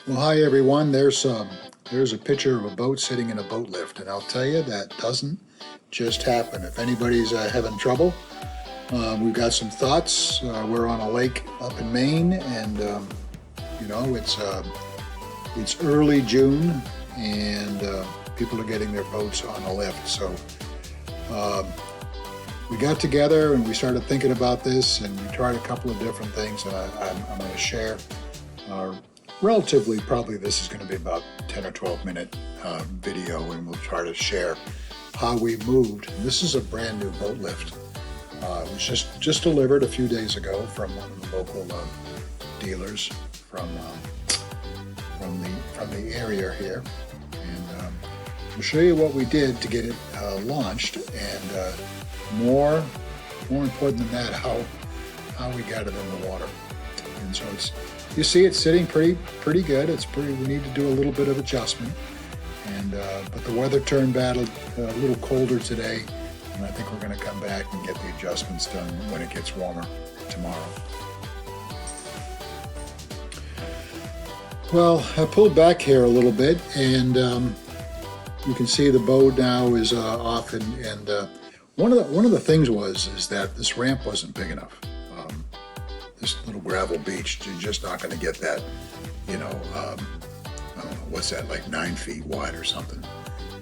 Well, hi everyone. There's a picture of a boat sitting in a boat lift, and I'll tell you that doesn't just happen. If anybody's having trouble, we've got some thoughts. We're on a lake up in Maine, and it's early June, and people are getting their boats on a lift. So um, we got together and we started thinking about this, and we tried a couple of different things, and I'm going to share. Relatively, probably this is going to be about 10 or 12 minute video, and we'll try to share how we moved. This is a brand new boat lift. It was just delivered a few days ago from one of the local dealers from the area here, and we'll show you what we did to get it launched, and more important than that, how we got it in the water. And so you see it's sitting pretty good. We need to do a little bit of adjustment, and but the weather turned bad, a little colder today, and I think we're going to come back and get the adjustments done when it gets warmer tomorrow. Well, I pulled back here a little bit, and you can see the boat now is off, and one of the things is that this ramp wasn't big enough. This little gravel beach, you're just not going to get that, I don't know, what's that, like 9 feet wide or something.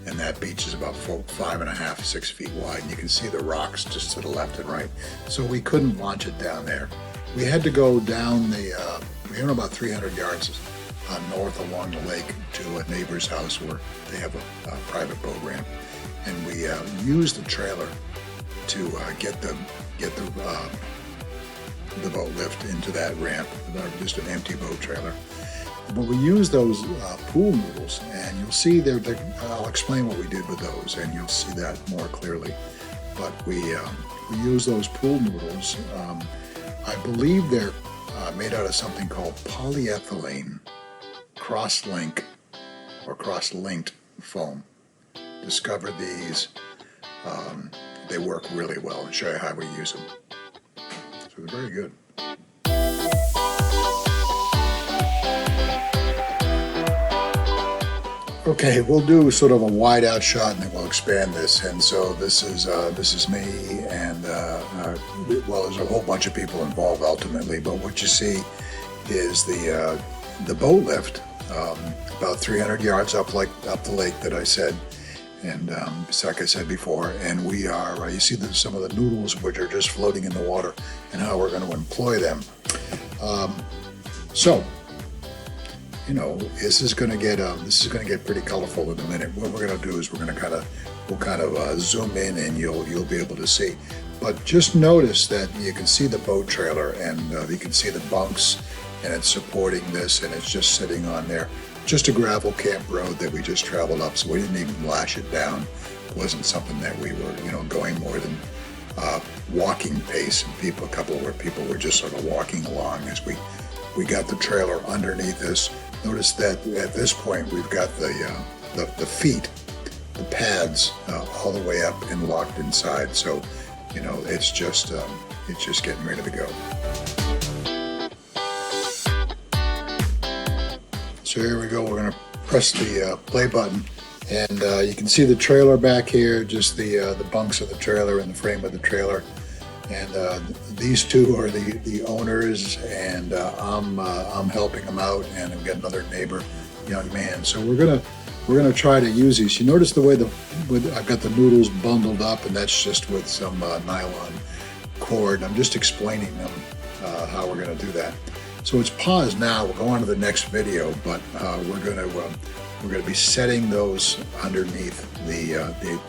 And that beach is about 5.5, 6 feet wide. And you can see the rocks just to the left and right. So we couldn't launch it down there. We had to go down we went about 300 yards north along the lake to a neighbor's house where they have a private boat ramp. And we used the trailer to get the boat lift into that ramp, just an empty boat trailer. But we use those pool noodles, and you'll see I'll explain what we did with those, and you'll see that more clearly. But we use those pool noodles. I believe they're made out of something called polyethylene cross-linked foam. Discovered these. They work really well, and show you how we use them. So they're very good. Okay, we'll do sort of a wide out shot, and then we'll expand this. And so this is me, and well, there's a whole bunch of people involved ultimately. But what you see is the boat lift, about 300 yards up the lake that I said. And like I said before, and we are, you see some of the noodles which are just floating in the water, and how we're going to employ them. So, this is going to get pretty colorful in a minute. What we're going to do is we'll kind of zoom in, and you'll be able to see. But just notice that you can see the boat trailer, and you can see the bunks, and it's supporting this, and it's just sitting on there. Just a gravel camp road that we just traveled up, so we didn't even lash it down. It wasn't something that we were, going more than walking pace. And a couple where people were just sort of walking along as we got the trailer underneath us. Notice that at this point we've got the feet, the pads, all the way up and locked inside. So, it's just getting ready to go. So here we go, we're going to press the play button, and you can see the trailer back here, just the bunks of the trailer and the frame of the trailer. And these two are the owners, and I'm helping them out, and I've got another neighbor, young man. So we're gonna try to use these. You notice the way I've got the noodles bundled up, and that's just with some nylon cord. I'm just explaining them how we're going to do that. So it's paused now. We'll go on to the next video, but we're going to be setting those underneath the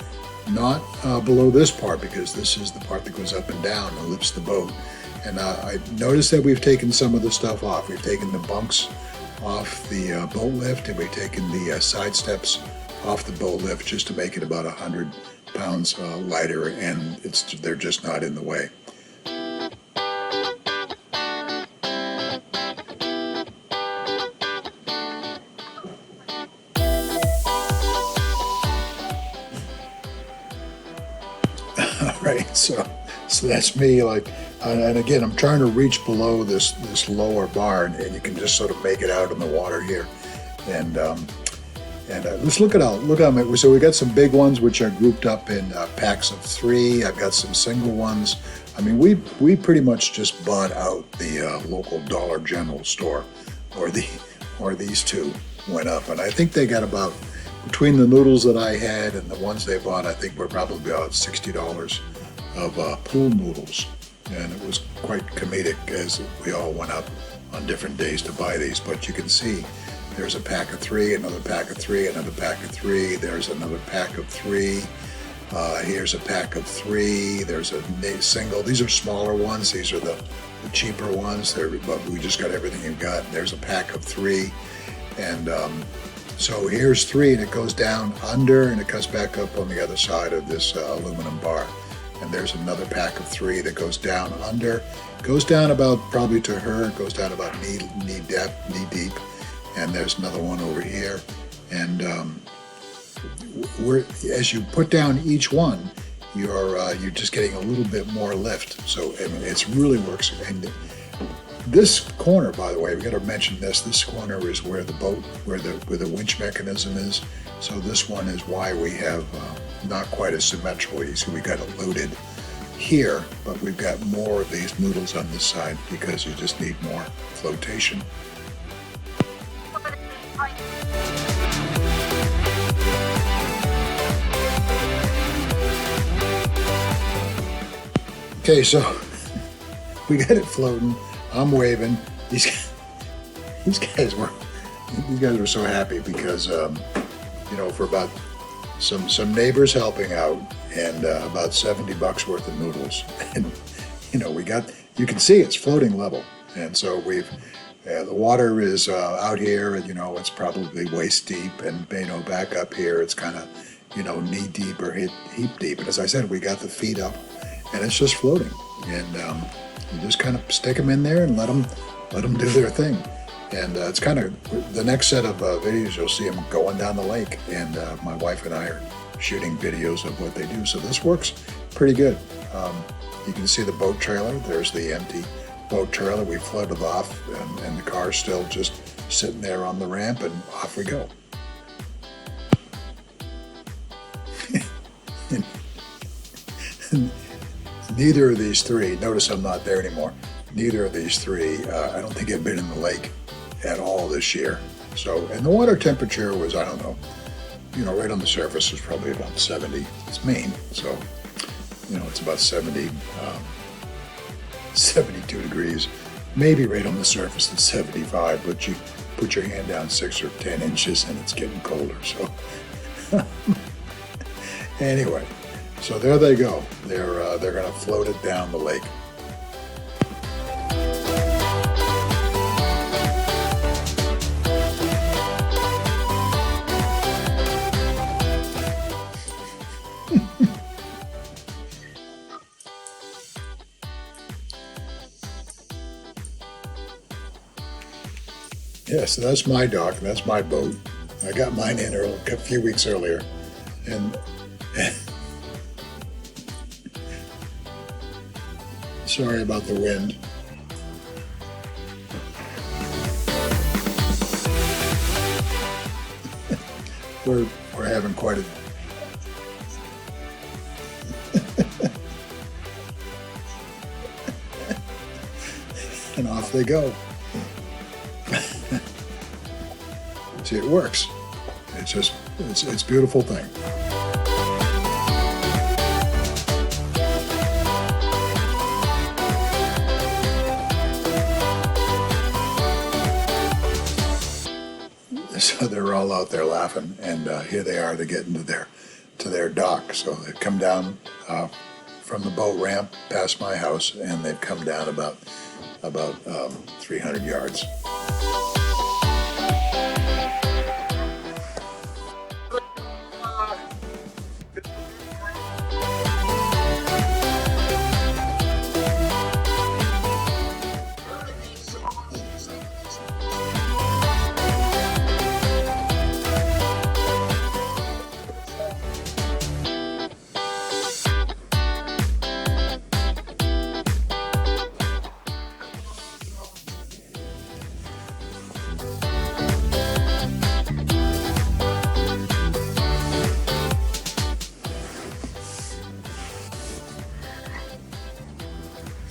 not below this part, because this is the part that goes up and down and lifts the boat. And I noticed that we've taken some of the stuff off. We've taken the bunks off the boat lift, and we've taken the side steps off the boat lift just to make it about 100 pounds lighter, and they're just not in the way. Right, so that's me. Like, And again, I'm trying to reach below this lower bar, and you can just sort of make it out in the water here. And let's look at them. So we got some big ones which are grouped up in packs of 3. I've got some single ones. I mean, we pretty much just bought out the local Dollar General store, or these two went up, and I think they got about, between the noodles that I had and the ones they bought, I think were probably about $60 of pool noodles. And it was quite comedic as we all went up on different days to buy these. But you can see there's a pack of 3, another pack of 3, another pack of 3, there's another pack of 3, here's a pack of 3, there's a single. These are smaller ones, these are the cheaper ones, but we just got everything you've got. There's a pack of 3, and so here's 3, and it goes down under and it comes back up on the other side of this aluminum bar. And there's another pack of 3 that goes down under, goes down about, probably to her, goes down about knee deep, and there's another one over here. And as you put down each one, you're just getting a little bit more lift. So I mean, it really works. And this corner, by the way, we got to mention this. This corner is where the boat, where the winch mechanism is. So this one is why we have not quite as symmetrically. So we got it loaded here, but we've got more of these noodles on this side because you just need more flotation. Okay, so we got it floating. I'm waving. These guys were so happy because for about some neighbors helping out and about $70 worth of noodles, and you can see it's floating level, and so the water is out here, and it's probably waist deep, and back up here it's kind of knee deep or hip deep, and as I said, we got the feet up, and it's just floating, and you just kind of stick them in there and let them do their thing. And it's kind of the next set of videos, you'll see them going down the lake, and my wife and I are shooting videos of what they do. So this works pretty good. You can see the boat trailer. There's the empty boat trailer. We floated off, and the car's still just sitting there on the ramp, and off we go. Neither of these 3, notice I'm not there anymore, neither of these 3, I don't think have been in the lake at all this year. So, and the water temperature was, I don't know, right on the surface was probably about 70. It's Maine, so, it's about 70, 72 degrees. Maybe right on the surface it's 75, but you put your hand down 6 or 10 inches and it's getting colder, so. Anyway, so there they go. They're going to float it down the lake. Yeah, so that's my dock, that's my boat. I got mine in a few weeks earlier, and sorry about the wind. We're having quite a and off they go. See, it works. It's a beautiful thing. So they're all out there laughing, and here they are to get into their dock. So they've come down from the boat ramp past my house, and they've come down about 300 yards.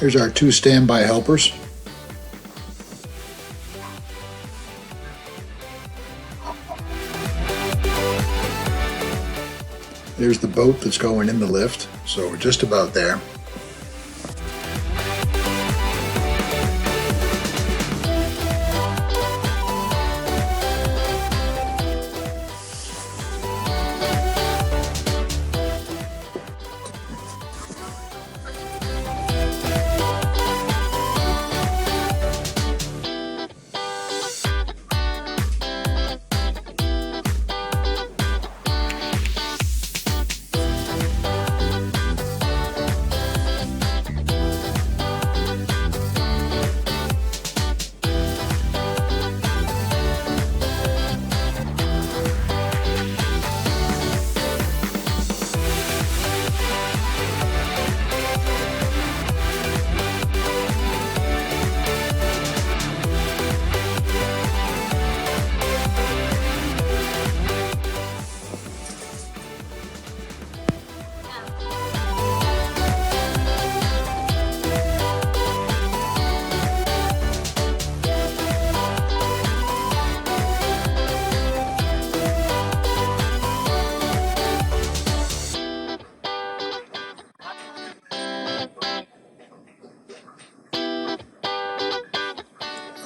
Here's our 2 standby helpers. There's the boat that's going in the lift, so we're just about there.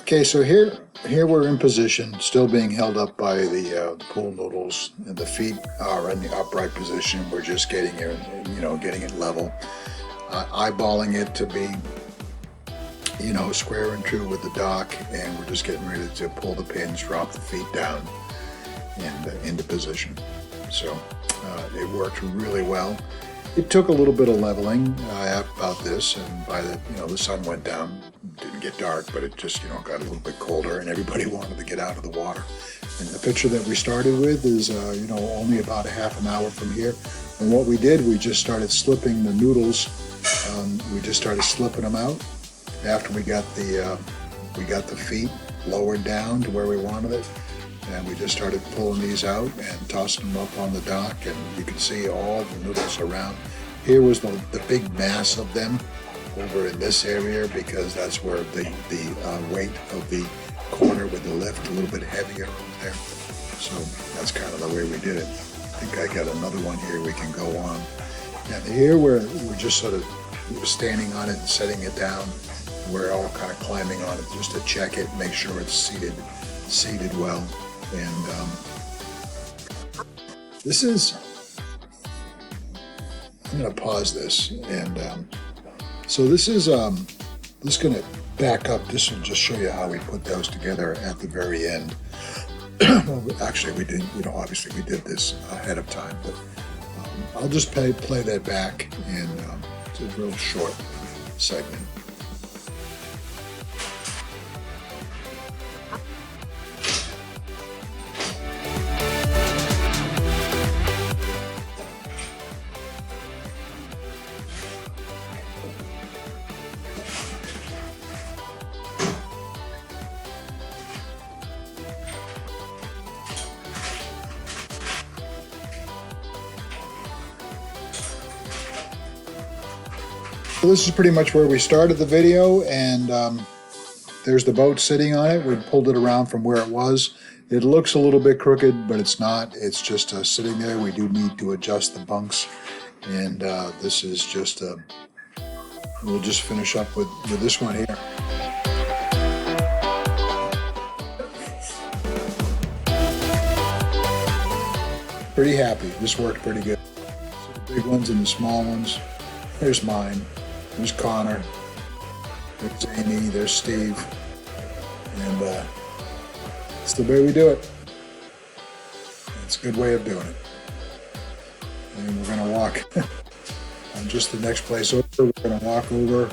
Okay, so here we're in position, still being held up by the pool noodles, and the feet are in the upright position. We're just getting it, getting it level, eyeballing it to be, square and true with the dock, and we're just getting ready to pull the pins, drop the feet down, and into position. So it worked really well. It took a little bit of leveling about this, and by the sun went down. Didn't get dark, but it just got a little bit colder, and everybody wanted to get out of the water. And the picture that we started with is only about a half an hour from here. And what we did, we just started slipping the noodles. We just started slipping them out after we got the feet lowered down to where we wanted it. And we just started pulling these out and tossing them up on the dock, and you can see all the noodles around. Here was the big mass of them over in this area, because that's where the weight of the corner with the lift a little bit heavier over there. So that's kind of the way we did it. I think I got another one here we can go on. And here we're just sort of standing on it and setting it down. We're all kind of climbing on it just to check it, make sure it's seated well. And this is, I'm going to pause this, and so this is just going to back up. This will just show you how we put those together at the very end. Well, actually we didn't, obviously we did this ahead of time, but I'll just play that back, and it's a real short segment. So this is pretty much where we started the video, and there's the boat sitting on it. We pulled it around from where it was. It looks a little bit crooked, but it's not. It's just sitting there. We do need to adjust the bunks, and this is just, we'll just finish up with this one here. Pretty happy. This worked pretty good. So the big ones and the small ones. There's mine. There's Connor. There's Amy. There's Steve. And it's the way we do it. It's a good way of doing it. And we're going to walk on just the next place over. We're going to walk over.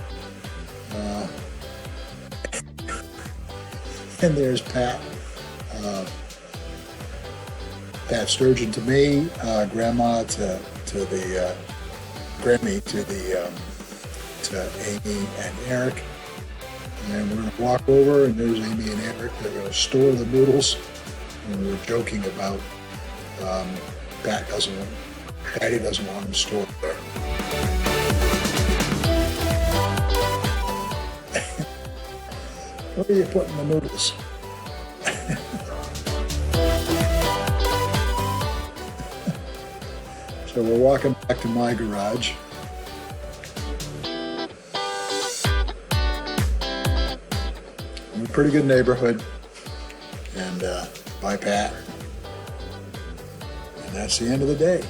And there's Pat. Pat Sturgeon to me, Grandma to the Grammy to Amy and Eric. And we're going to walk over, and there's Amy and Eric. They're going to store the noodles. And we're joking about Daddy doesn't want them stored there. Where are you putting the noodles? So we're walking back to my garage. In a pretty good neighborhood. And bye, Pat. And that's the end of the day.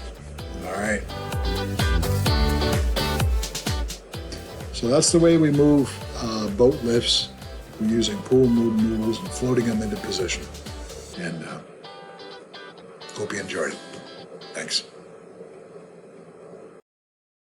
All right. So that's the way we move boat lifts. We're using pool noodles and floating them into position. And hope you enjoyed it. Thanks.